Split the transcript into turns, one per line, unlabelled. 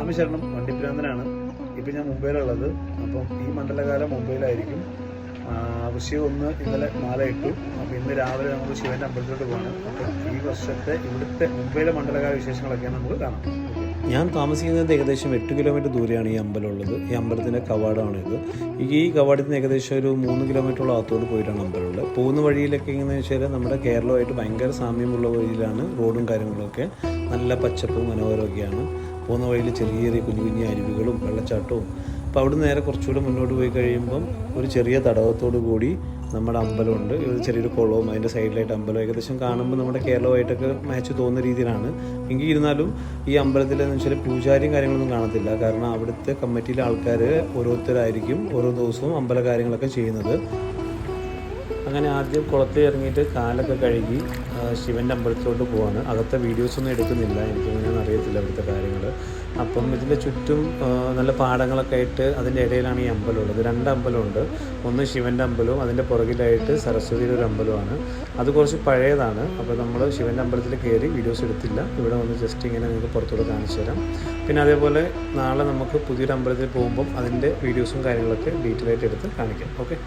സ്വാമിശരണം വണ്ടിപ്രാന്തനാണ്. ഇപ്പം ഞാൻ മുംബൈയിലുള്ളത്. അപ്പം ഈ മണ്ഡലകാലം മുംബൈയിലായിരിക്കും. വൃശ്ചികം 1 ഇന്നലെ മാല ഇട്ടു. അപ്പോൾ ഇന്ന് രാവിലെ നമുക്ക് ശിവൻ്റെ അമ്പലത്തിലോട്ട് പോകണം. അപ്പം ഈ വർഷത്തെ ഇവിടുത്തെ മുംബൈയിലെ മണ്ഡലകാല വിശേഷങ്ങളൊക്കെ നമുക്ക് കാണാം.
ഞാൻ താമസിക്കുന്നത് ഏകദേശം 8 കിലോമീറ്റർ ദൂരെയാണ് ഈ അമ്പലമുള്ളത്. ഈ അമ്പലത്തിൻ്റെ കവാടമാണിത്. ഈ കവാടത്തിന് ഏകദേശം ഒരു 3 കിലോമീറ്ററോളം അകത്തോട്ട് പോയിട്ടാണ് അമ്പലമുള്ളത്. പോകുന്ന വഴിയിലൊക്കെ എങ്ങനെയാണെന്ന് വെച്ചാൽ നമ്മുടെ കേരളമായിട്ട് ഭയങ്കര സാമ്യമുള്ള വഴിയിലാണ്. റോഡും കാര്യങ്ങളൊക്കെ നല്ല പച്ചപ്പും മനോഹരമൊക്കെയാണ്. പോകുന്ന വഴിയിൽ ചെറിയ ചെറിയ കുഞ്ഞു കുഞ്ഞു അരുവികളും വെള്ളച്ചാട്ടവും. അപ്പോൾ അവിടെ നേരെ കുറച്ചുകൂടെ മുന്നോട്ട് പോയി കഴിയുമ്പം ഒരു ചെറിയ തടാകത്തോടു കൂടി നമ്മുടെ അമ്പലമുണ്ട്. ഒരു ചെറിയൊരു കുളവും അതിൻ്റെ സൈഡിലായിട്ട് അമ്പലം. ഏകദേശം കാണുമ്പോൾ നമ്മുടെ കേരളമായിട്ടൊക്കെ മാച്ച് തോന്നുന്ന രീതിയിലാണ്. എങ്കിൽ ഇരുന്നാലും ഈ അമ്പലത്തിലെന്ന് വെച്ചാൽ പൂജാരിയും കാര്യങ്ങളൊന്നും കാണത്തില്ല. കാരണം അവിടുത്തെ കമ്മിറ്റിയിലെ ആൾക്കാർ ഓരോരുത്തരായിരിക്കും ഓരോ ദിവസവും അമ്പല കാര്യങ്ങളൊക്കെ ചെയ്യുന്നത്. അങ്ങനെ ആദ്യം കുളത്തിൽ ഇറങ്ങിയിട്ട് കാലൊക്കെ കഴുകി ശിവൻ്റെ അമ്പലത്തിലോട്ട് പോവാണ്. അകത്തെ വീഡിയോസൊന്നും എടുക്കുന്നില്ല, എനിക്കങ്ങനെയൊന്നും അറിയത്തില്ല അവിടുത്തെ കാര്യങ്ങൾ. അപ്പം ഇതിൻ്റെ ചുറ്റും നല്ല പാടങ്ങളൊക്കെ ആയിട്ട് അതിൻ്റെ ഇടയിലാണ് ഈ അമ്പലമുള്ളത്. 2 അമ്പലമുണ്ട്. ഒന്ന് ശിവൻ്റെ അമ്പലവും അതിൻ്റെ പുറകിലായിട്ട് സരസ്വതിയുടെ ഒരു അമ്പലമാണ്. അത് കുറച്ച് പഴയതാണ്. അപ്പോൾ നമ്മൾ ശിവൻ്റെ അമ്പലത്തിൽ കയറി വീഡിയോസ് എടുത്തില്ല. ഇവിടെ വന്ന് ജസ്റ്റ് ഇങ്ങനെ നിങ്ങൾക്ക് പുറത്തോട്ട് കാണിച്ചു തരാം. പിന്നെ അതേപോലെ നാളെ നമുക്ക് പുതിയൊരു അമ്പലത്തിൽ പോകുമ്പം അതിൻ്റെ വീഡിയോസും കാര്യങ്ങളൊക്കെ ഡീറ്റെയിൽ ആയിട്ട് എടുത്ത് കാണിക്കാം. ഓക്കെ.